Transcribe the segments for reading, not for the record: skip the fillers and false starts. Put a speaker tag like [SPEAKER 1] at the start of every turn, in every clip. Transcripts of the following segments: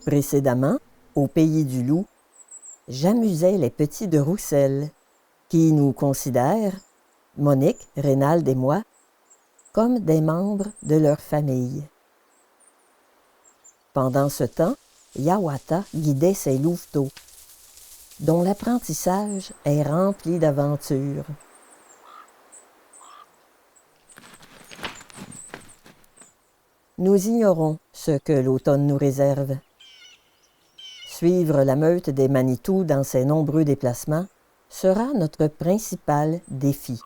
[SPEAKER 1] Précédemment, au pays du loup, j'amusais les petits de Roussel, qui nous considèrent, Monique, Rénald et moi, comme des membres de leur famille. Pendant ce temps, Hiawatha guidait ses louveteaux, dont l'apprentissage est rempli d'aventures. Nous ignorons ce que l'automne nous réserve. Suivre la meute des Manitou dans ses nombreux déplacements sera notre principal défi.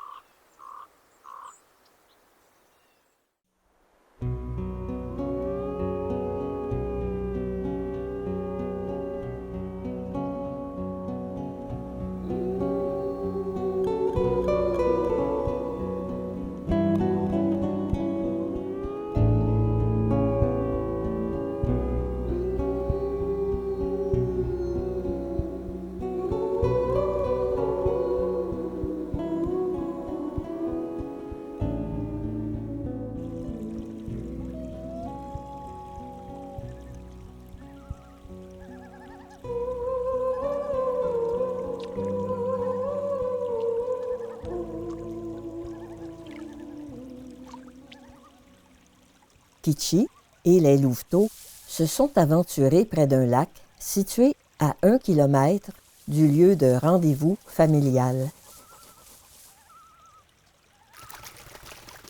[SPEAKER 1] Kichi et les louveteaux se sont aventurés près d'un lac situé à 1 kilomètre du lieu de rendez-vous familial.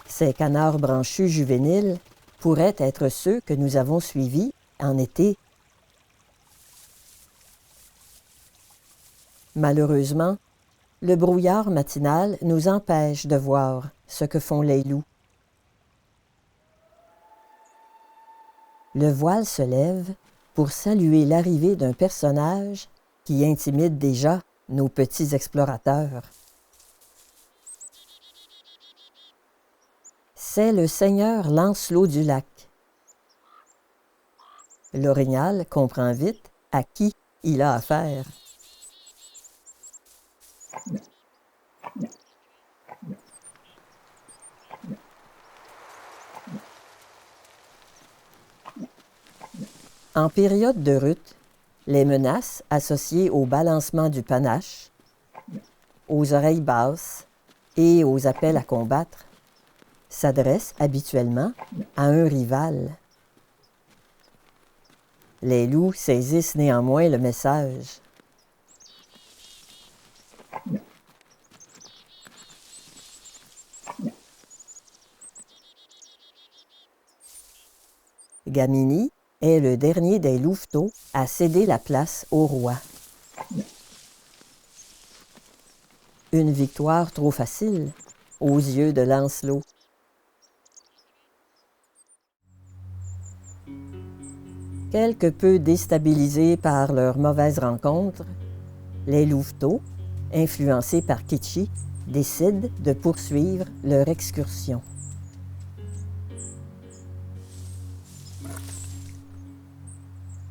[SPEAKER 1] Ces canards branchus juvéniles pourraient être ceux que nous avons suivis en été. Malheureusement, le brouillard matinal nous empêche de voir ce que font les loups. Le voile se lève pour saluer l'arrivée d'un personnage qui intimide déjà nos petits explorateurs. C'est le seigneur Lancelot du Lac. L'orignal comprend vite à qui il a affaire. En période de rut, les menaces associées au balancement du panache, aux oreilles basses et aux appels à combattre s'adressent habituellement à un rival. Les loups saisissent néanmoins le message. Gamini est le dernier des louveteaux à céder la place au roi. Une victoire trop facile aux yeux de Lancelot. Quelque peu déstabilisés par leur mauvaise rencontre, les louveteaux, influencés par Kichi, décident de poursuivre leur excursion.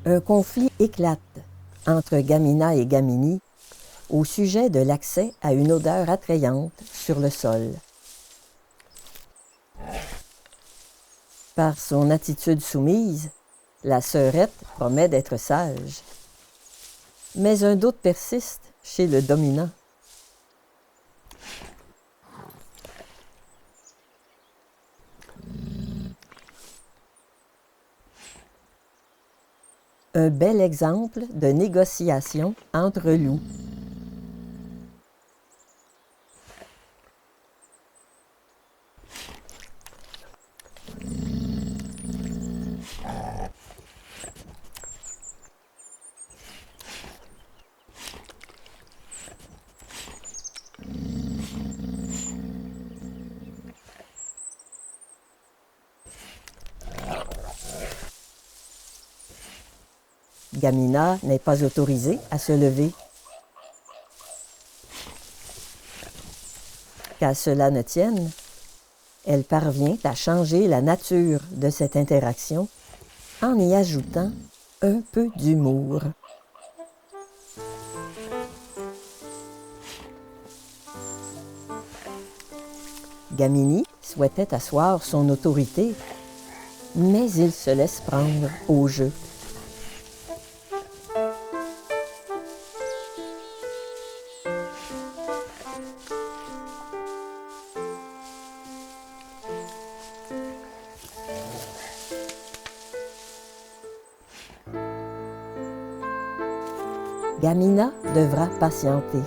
[SPEAKER 1] Un conflit éclate entre Gamina et Gamini au sujet de l'accès à une odeur attrayante sur le sol. Par son attitude soumise, la sœurette promet d'être sage. Mais un doute persiste chez le dominant. Un bel exemple de négociation entre loups. Gamina n'est pas autorisée à se lever. Qu'à cela ne tienne, elle parvient à changer la nature de cette interaction en y ajoutant un peu d'humour. Gamini souhaitait asseoir son autorité, mais il se laisse prendre au jeu. Gamina devra patienter.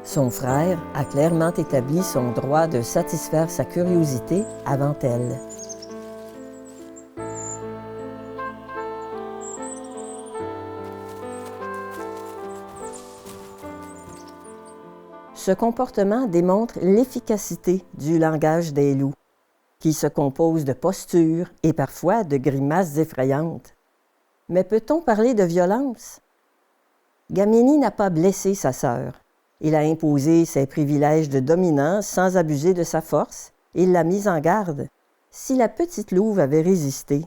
[SPEAKER 1] Son frère a clairement établi son droit de satisfaire sa curiosité avant elle. Ce comportement démontre l'efficacité du langage des loups, qui se compose de postures et parfois de grimaces effrayantes. Mais peut-on parler de violence? Gamini n'a pas blessé sa sœur. Il a imposé ses privilèges de dominant sans abuser de sa force et l'a mise en garde. Si la petite louve avait résisté,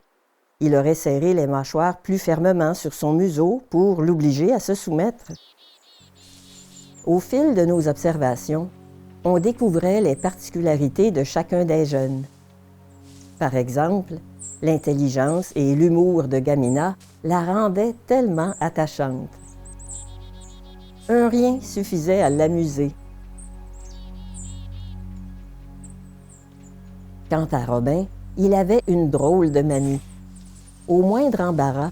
[SPEAKER 1] il aurait serré les mâchoires plus fermement sur son museau pour l'obliger à se soumettre. Au fil de nos observations, on découvrait les particularités de chacun des jeunes. Par exemple, l'intelligence et l'humour de Gamina la rendaient tellement attachante. Un rien suffisait à l'amuser. Quant à Robin, il avait une drôle de manie. Au moindre embarras,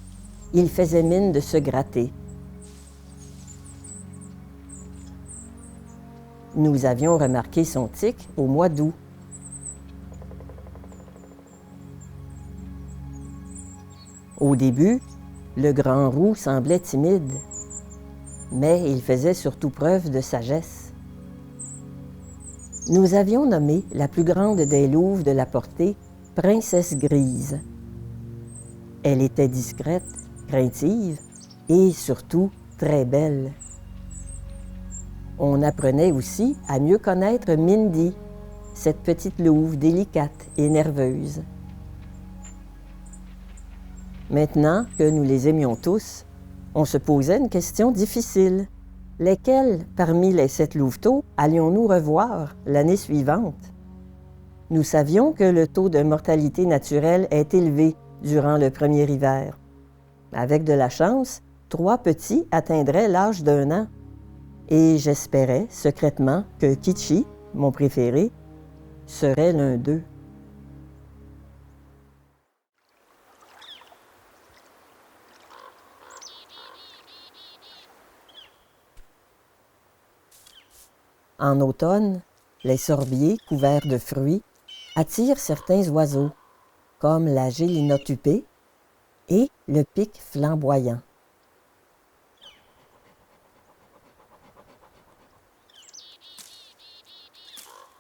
[SPEAKER 1] il faisait mine de se gratter. Nous avions remarqué son tic au mois d'août. Au début, le grand roux semblait timide, mais il faisait surtout preuve de sagesse. Nous avions nommé la plus grande des louves de la portée Princesse Grise. Elle était discrète, craintive et surtout très belle. On apprenait aussi à mieux connaître Mindy, cette petite louve délicate et nerveuse. Maintenant que nous les aimions tous, on se posait une question difficile. Lesquels, parmi les 7 louveteaux, allions-nous revoir l'année suivante? Nous savions que le taux de mortalité naturelle est élevé durant le premier hiver. Avec de la chance, 3 petits atteindraient l'âge d'1 an. Et j'espérais secrètement que Kichi, mon préféré, serait l'un d'eux. En automne, les sorbiers couverts de fruits attirent certains oiseaux, comme la gélinotupée et le pic flamboyant.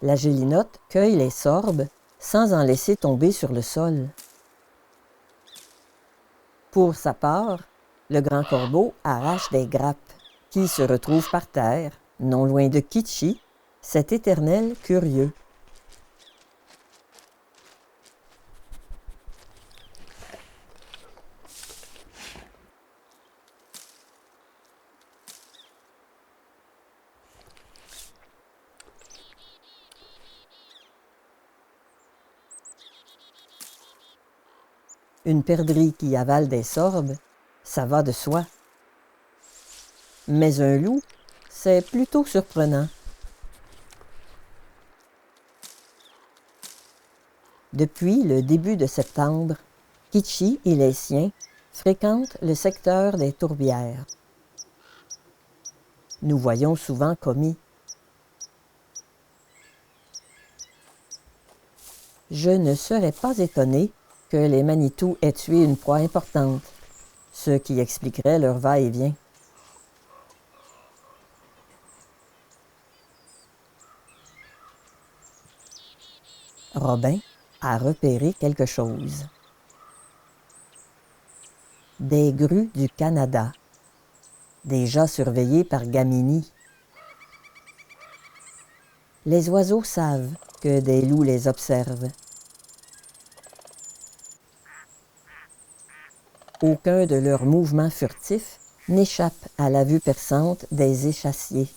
[SPEAKER 1] La gélinote cueille les sorbes sans en laisser tomber sur le sol. Pour sa part, le grand corbeau arrache des grappes qui se retrouvent par terre, non loin de Kichi, cet éternel curieux. Une perdrix qui avale des sorbes, ça va de soi. Mais un loup, c'est plutôt surprenant. Depuis le début de septembre, Kichi et les siens fréquentent le secteur des tourbières. Nous voyons souvent Komi. Je ne serais pas étonné que les Manitou aient tué une proie importante, ce qui expliquerait leur va-et-vient. Robin a repéré quelque chose. Des grues du Canada, déjà surveillées par Gamini. Les oiseaux savent que des loups les observent. Aucun de leurs mouvements furtifs n'échappe à la vue perçante des échassiers.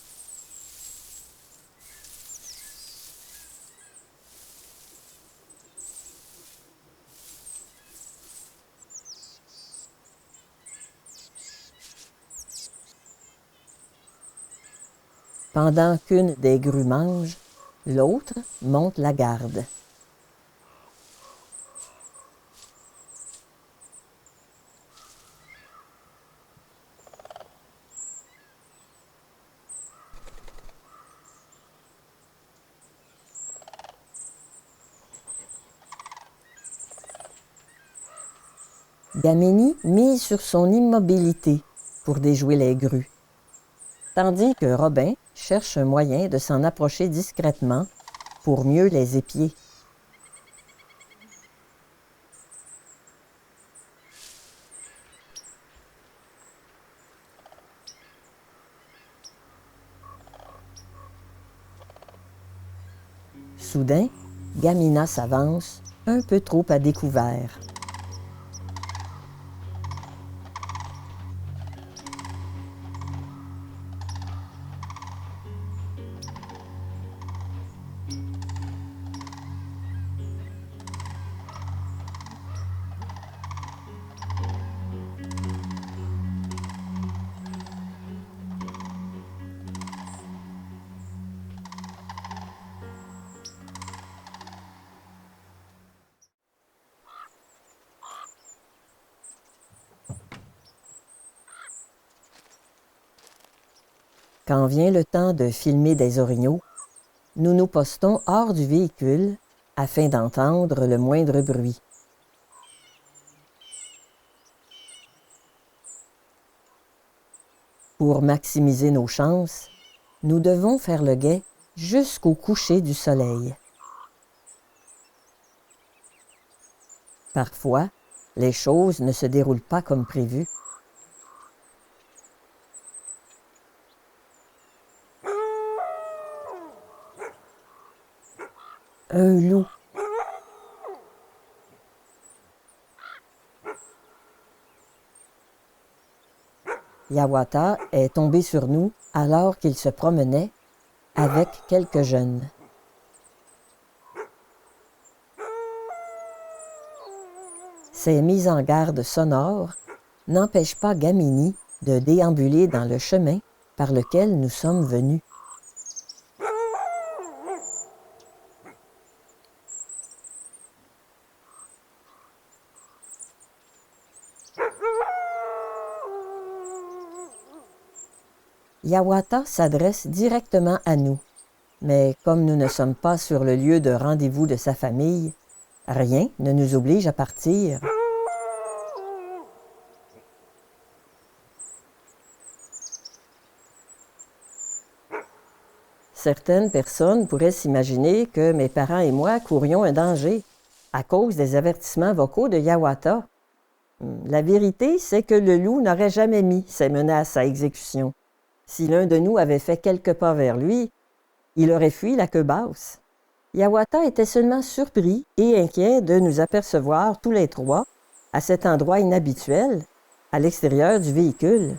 [SPEAKER 1] Pendant qu'une des grues mange, l'autre monte la garde. Gamini mise sur son immobilité pour déjouer les grues, tandis que Robin cherche un moyen de s'en approcher discrètement pour mieux les épier. Soudain, Gamina s'avance, un peu trop à découvert. Quand vient le temps de filmer des orignaux, nous nous postons hors du véhicule afin d'entendre le moindre bruit. Pour maximiser nos chances, nous devons faire le guet jusqu'au coucher du soleil. Parfois, les choses ne se déroulent pas comme prévu. Un loup. Hiawatha est tombé sur nous alors qu'il se promenait avec quelques jeunes. Ces mises en garde sonores n'empêchent pas Gamini de déambuler dans le chemin par lequel nous sommes venus. Hiawatha s'adresse directement à nous, mais comme nous ne sommes pas sur le lieu de rendez-vous de sa famille, rien ne nous oblige à partir. Certaines personnes pourraient s'imaginer que mes parents et moi courions un danger à cause des avertissements vocaux de Hiawatha. La vérité, c'est que le loup n'aurait jamais mis ses menaces à exécution. Si l'un de nous avait fait quelques pas vers lui, il aurait fui la queue basse. Hiawatha était seulement surpris et inquiet de nous apercevoir tous les trois à cet endroit inhabituel, à l'extérieur du véhicule.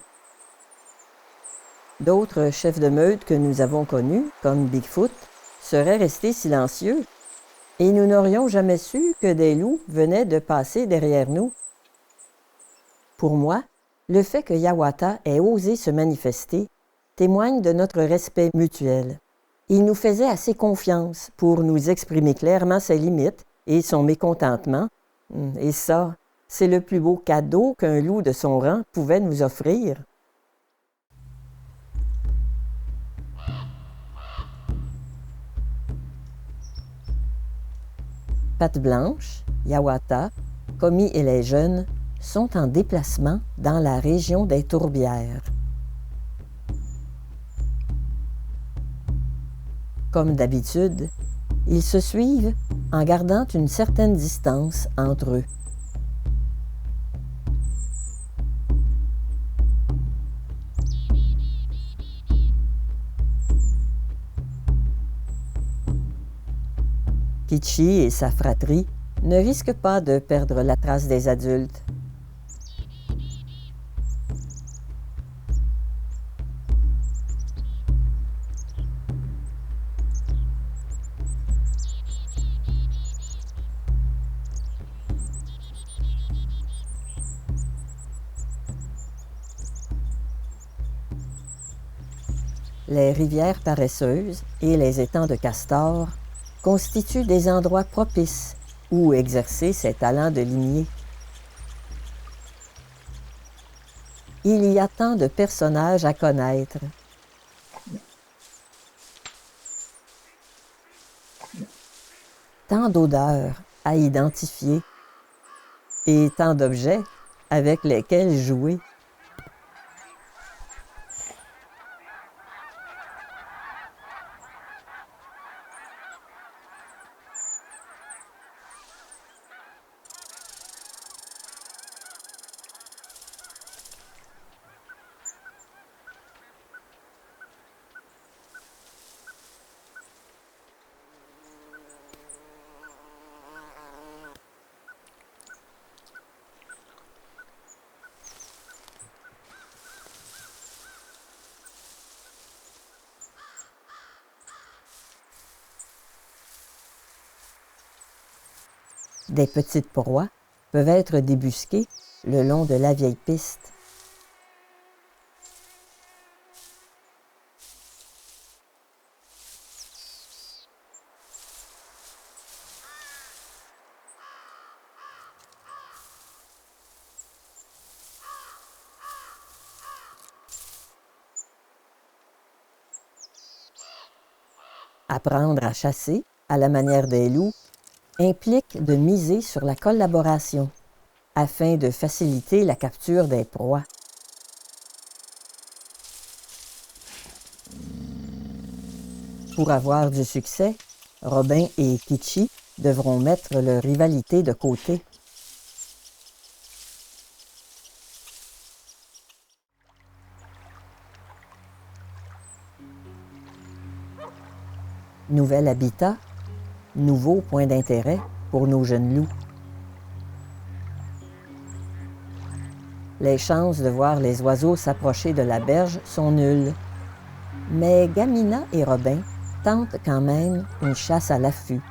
[SPEAKER 1] D'autres chefs de meute que nous avons connus, comme Bigfoot, seraient restés silencieux, et nous n'aurions jamais su que des loups venaient de passer derrière nous. Pour moi, le fait que Hiawatha ait osé se manifester témoigne de notre respect mutuel. Il nous faisait assez confiance pour nous exprimer clairement ses limites et son mécontentement. Et ça, c'est le plus beau cadeau qu'un loup de son rang pouvait nous offrir. Patte Blanche, Hiawatha, Komi et les jeunes sont en déplacement dans la région des tourbières. Comme d'habitude, ils se suivent en gardant une certaine distance entre eux. Kichi et sa fratrie ne risquent pas de perdre la trace des adultes. Les rivières paresseuses et les étangs de castors constituent des endroits propices où exercer ses talents de limier. Il y a tant de personnages à connaître. Tant d'odeurs à identifier et tant d'objets avec lesquels jouer. Des petites proies peuvent être débusquées le long de la vieille piste. Apprendre à chasser, à la manière des loups, implique de miser sur la collaboration afin de faciliter la capture des proies. Pour avoir du succès, Robin et Kichi devront mettre leur rivalité de côté. Nouvel habitat, nouveau point d'intérêt pour nos jeunes loups. Les chances de voir les oiseaux s'approcher de la berge sont nulles. Mais Gamina et Robin tentent quand même une chasse à l'affût.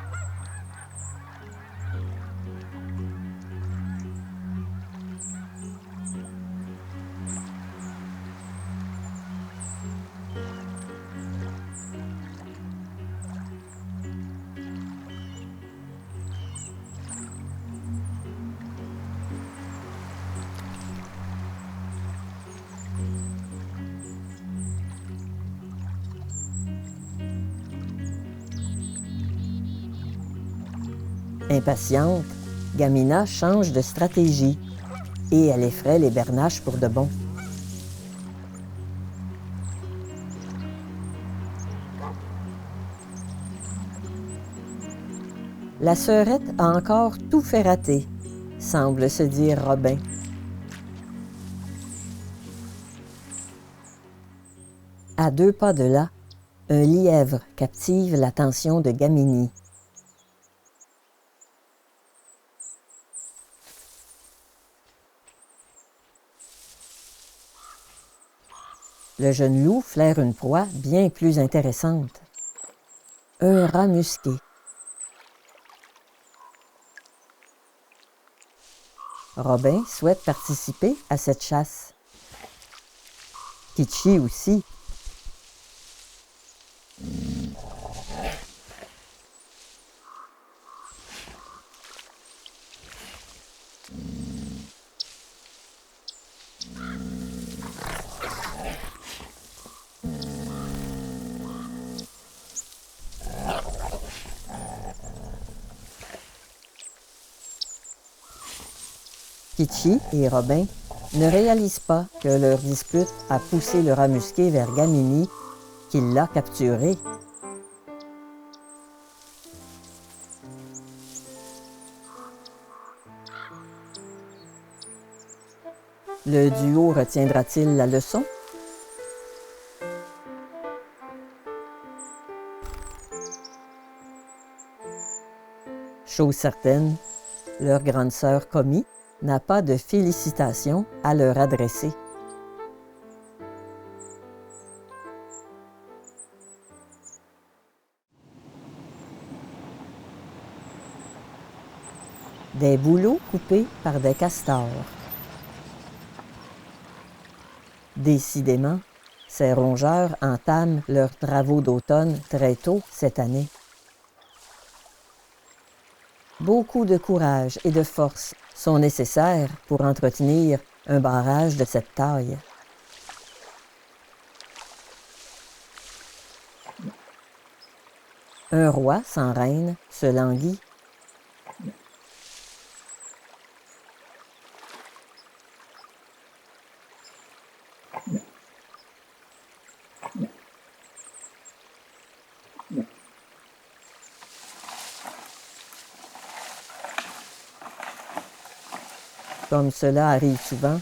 [SPEAKER 1] Impatiente, Gamina change de stratégie et elle effraie les bernaches pour de bon. La sœurette a encore tout fait rater, semble se dire Robin. À 2 pas de là, un lièvre captive l'attention de Gamini. Le jeune loup flaire une proie bien plus intéressante. Un rat musqué. Robin souhaite participer à cette chasse. Kichi aussi. Kichi et Robin ne réalisent pas que leur dispute a poussé le rat musqué vers Gamini, qui l'a capturé. Le duo retiendra-t-il la leçon? Chose certaine, leur grande sœur Komi n'a pas de félicitations à leur adresser. Des bouleaux coupés par des castors. Décidément, ces rongeurs entament leurs travaux d'automne très tôt cette année. Beaucoup de courage et de force sont nécessaires pour entretenir un barrage de cette taille. Un roi sans reine se languit. Comme cela arrive souvent,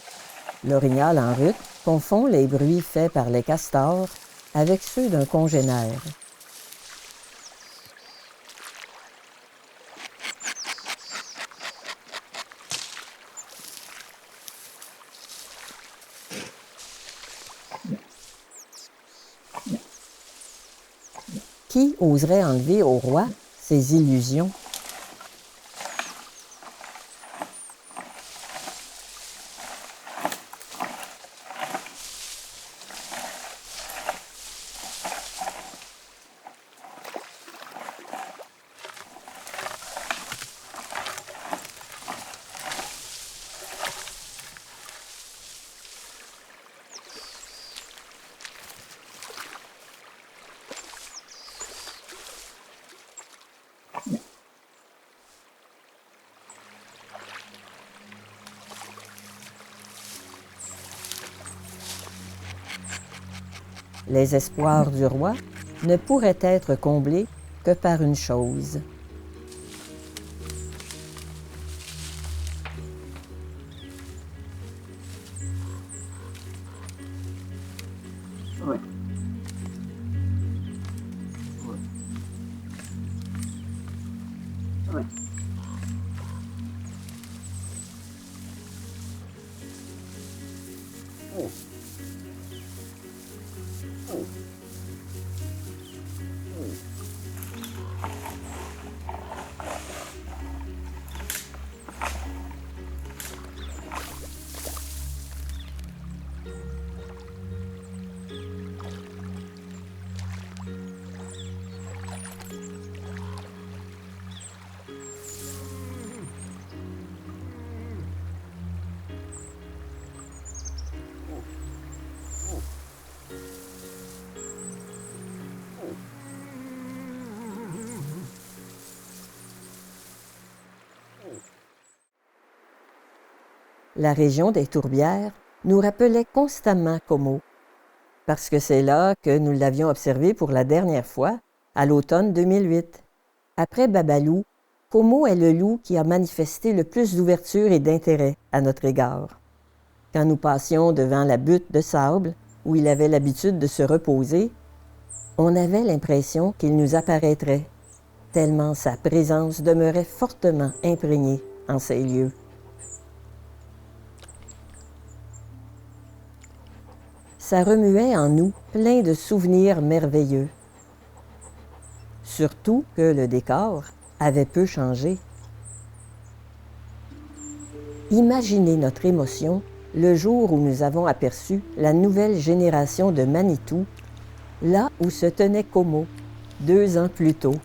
[SPEAKER 1] l'orignal en rut confond les bruits faits par les castors avec ceux d'un congénère. Qui oserait enlever au roi ses illusions? Les espoirs du roi ne pourraient être comblés que par une chose.
[SPEAKER 2] Ouais. Ouais. Ouais. Oh. Oh.
[SPEAKER 1] La région des tourbières nous rappelait constamment Como, parce que c'est là que nous l'avions observé pour la dernière fois, à l'automne 2008. Après Babalou, Como est le loup qui a manifesté le plus d'ouverture et d'intérêt à notre égard. Quand nous passions devant la butte de sable, où il avait l'habitude de se reposer, on avait l'impression qu'il nous apparaîtrait, tellement sa présence demeurait fortement imprégnée en ces lieux. Ça remuait en nous plein de souvenirs merveilleux. Surtout que le décor avait peu changé. Imaginez notre émotion le jour où nous avons aperçu la nouvelle génération de Manitou, là où se tenait Como, 2 ans plus tôt.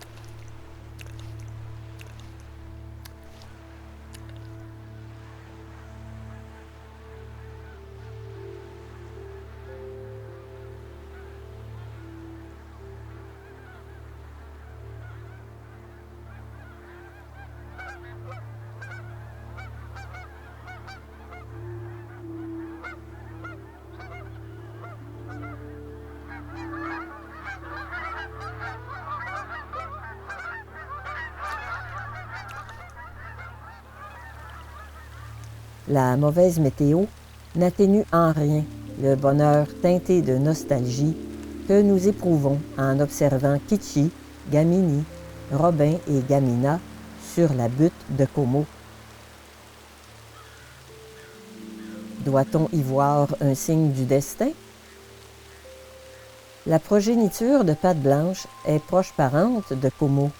[SPEAKER 1] La mauvaise météo n'atténue en rien le bonheur teinté de nostalgie que nous éprouvons en observant Kichi, Gamini, Robin et Gamina sur la butte de Como. Doit-on y voir un signe du destin? La progéniture de Patte Blanche est proche parente de Como.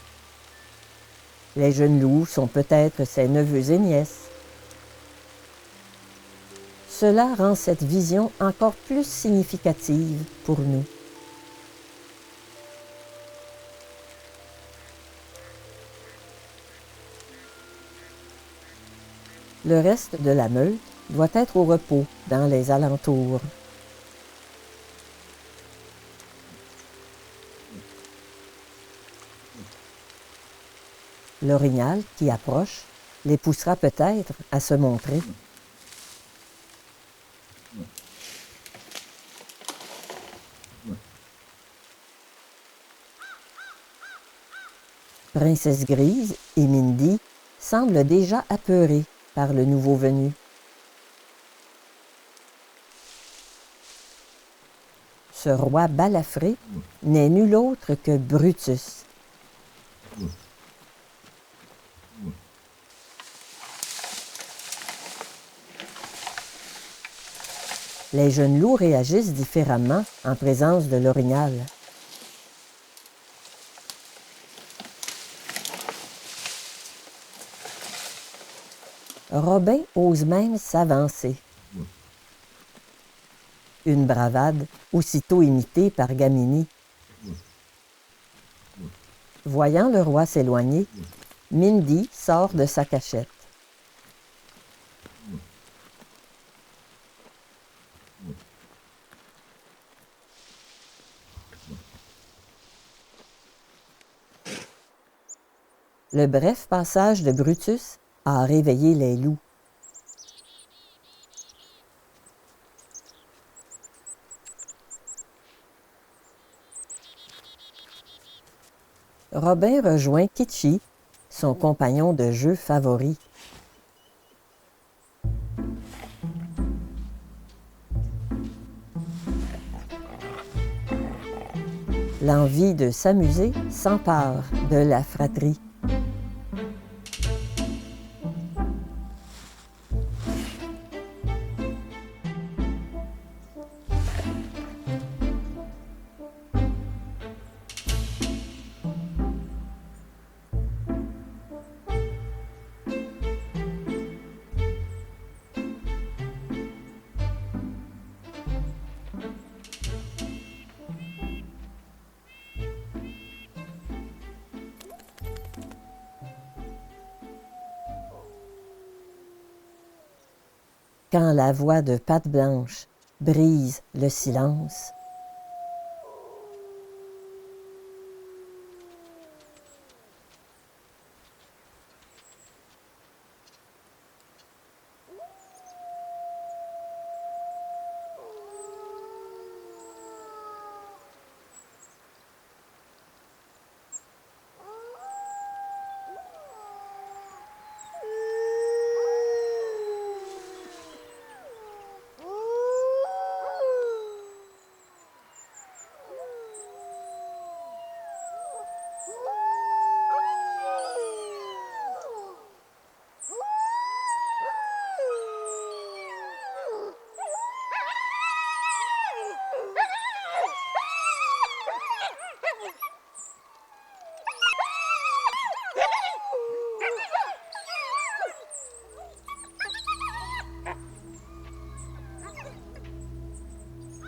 [SPEAKER 1] Les jeunes loups sont peut-être ses neveux et nièces. Cela rend cette vision encore plus significative pour nous. Le reste de la meute doit être au repos dans les alentours. L'orignal qui approche les poussera peut-être à se montrer. Princesse Grise et Mindy semblent déjà apeurées par le nouveau venu. ce roi balafré n'est nul autre que Brutus. Les jeunes loups réagissent différemment en présence de l'orignal. Robin ose même s'avancer. Une bravade aussitôt imitée par Gamini. Voyant le roi s'éloigner, Mindy sort de sa cachette. Le bref passage de Brutus a réveillé les loups. Robin rejoint Kitchi, son compagnon de jeu favori. L'envie de s'amuser s'empare de la fratrie. Quand la voix de Patte Blanche brise le silence.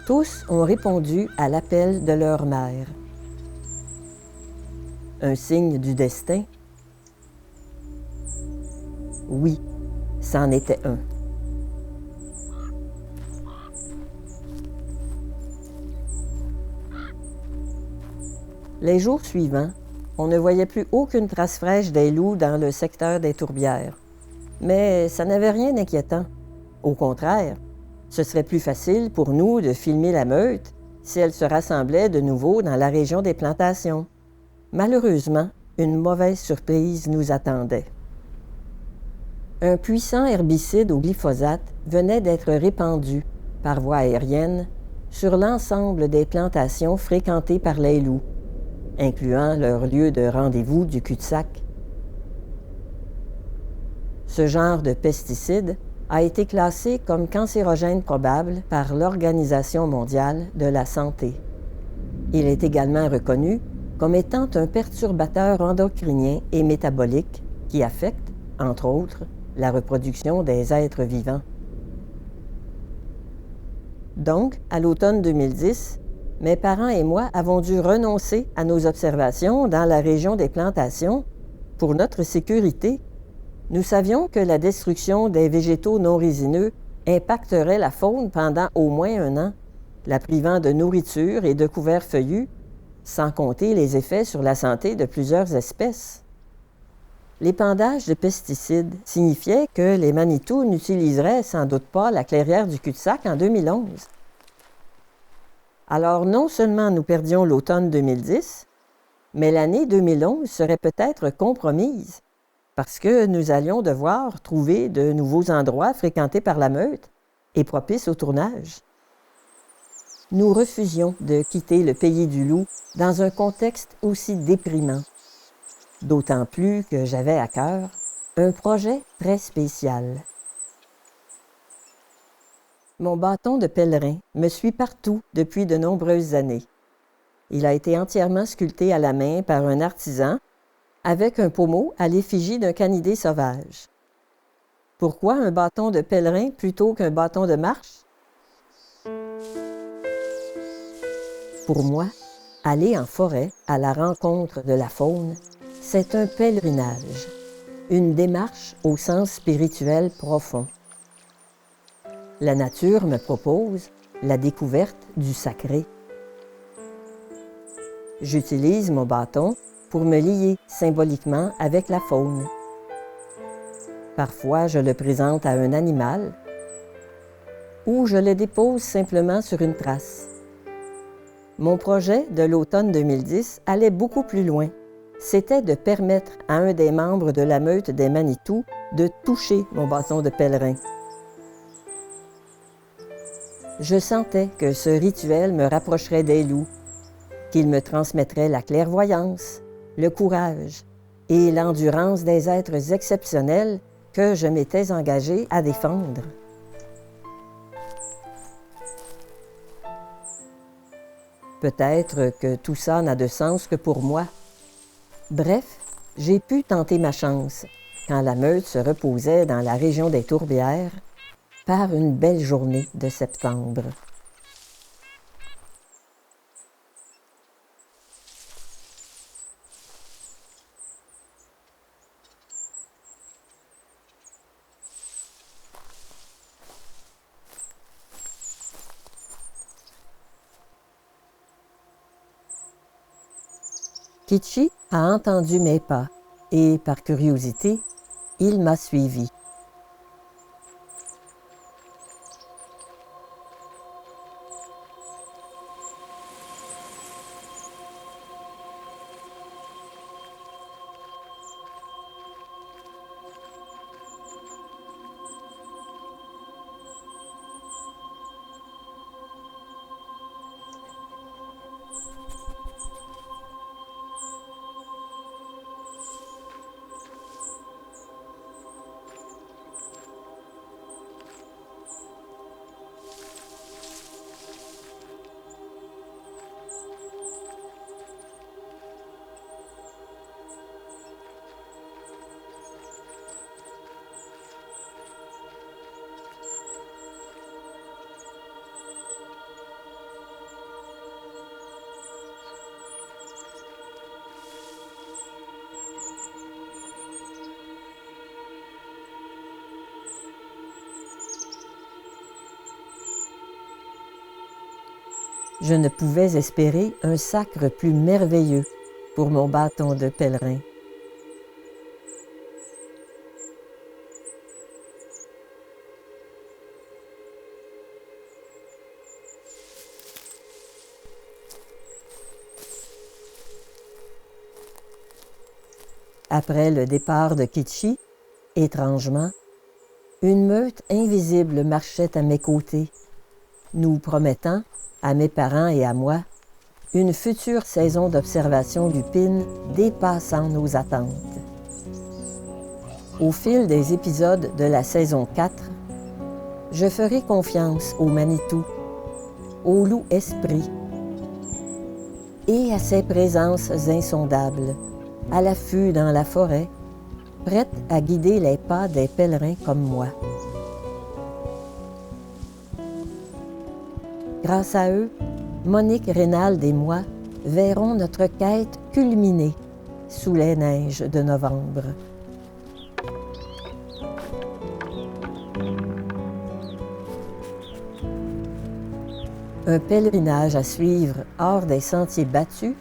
[SPEAKER 1] Tous ont répondu à l'appel de leur mère. Un signe du destin? Oui, c'en était un. Les jours suivants, on ne voyait plus aucune trace fraîche des loups dans le secteur des tourbières. Mais ça n'avait rien d'inquiétant. Au contraire, ce serait plus facile pour nous de filmer la meute si elle se rassemblait de nouveau dans la région des plantations. Malheureusement, une mauvaise surprise nous attendait. Un puissant herbicide au glyphosate venait d'être répandu, par voie aérienne, sur l'ensemble des plantations fréquentées par les loups, incluant leur lieu de rendez-vous du cul-de-sac. Ce genre de pesticide a été classé comme cancérogène probable par l'Organisation mondiale de la santé. Il est également reconnu comme étant un perturbateur endocrinien et métabolique qui affecte, entre autres, la reproduction des êtres vivants. Donc, à l'automne 2010, mes parents et moi avons dû renoncer à nos observations dans la région des plantations pour notre sécurité. Nous savions que la destruction des végétaux non résineux impacterait la faune pendant au moins 1 an, la privant de nourriture et de couverts feuillus, sans compter les effets sur la santé de plusieurs espèces. L'épandage de pesticides signifiait que les Manitou n'utiliseraient sans doute pas la clairière du cul-de-sac en 2011. Alors non seulement nous perdions l'automne 2010, mais l'année 2011 serait peut-être compromise, parce que nous allions devoir trouver de nouveaux endroits fréquentés par la meute et propices au tournage. nous refusions de quitter le pays du loup dans un contexte aussi déprimant. D'autant plus que j'avais à cœur un projet très spécial. Mon bâton de pèlerin me suit partout depuis de nombreuses années. Il a été entièrement sculpté à la main par un artisan avec un pommeau à l'effigie d'un canidé sauvage. Pourquoi un bâton de pèlerin plutôt qu'un bâton de marche? Pour moi, aller en forêt à la rencontre de la faune, c'est un pèlerinage, une démarche au sens spirituel profond. La nature me propose la découverte du sacré. J'utilise mon bâton pour me lier symboliquement avec la faune. Parfois, je le présente à un animal ou je le dépose simplement sur une trace. Mon projet de l'automne 2010 allait beaucoup plus loin. C'était de permettre à un des membres de la meute des Manitou de toucher mon bâton de pèlerin. Je sentais que ce rituel me rapprocherait des loups, qu'il me transmettrait la clairvoyance, le courage et l'endurance des êtres exceptionnels que je m'étais engagé à défendre. Peut-être que tout ça n'a de sens que pour moi. Bref, j'ai pu tenter ma chance quand la meute se reposait dans la région des tourbières par une belle journée de septembre. Kichi a entendu mes pas et, par curiosité, il m'a suivi. Je ne pouvais espérer un sacre plus merveilleux pour mon bâton de pèlerin. Après le départ de Kichi, étrangement, une meute invisible marchait à mes côtés, nous promettant, à mes parents et à moi, une future saison d'observation du pin dépassant nos attentes. Au fil des épisodes de la saison 4, je ferai confiance au Manitou, au loup esprit et à ses présences insondables, à l'affût dans la forêt, prêtes à guider les pas des pèlerins comme moi. Grâce à eux, Monique Reynald et moi verrons notre quête culminer sous les neiges de novembre. Un pèlerinage à suivre hors des sentiers battus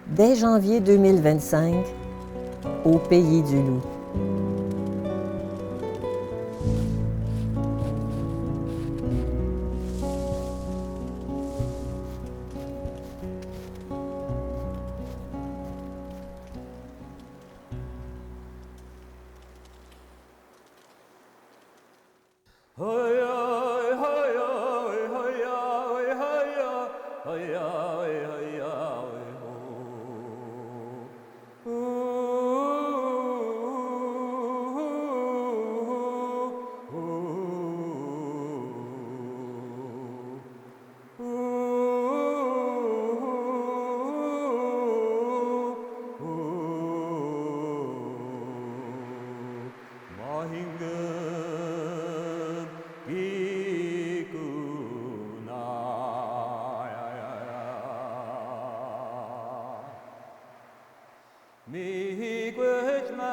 [SPEAKER 1] dès janvier 2025 au Pays du Loup.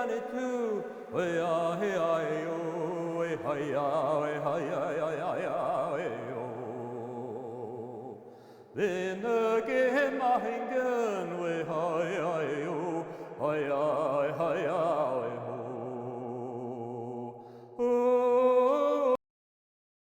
[SPEAKER 3] Manitou, we are here, we Then again, my gun, we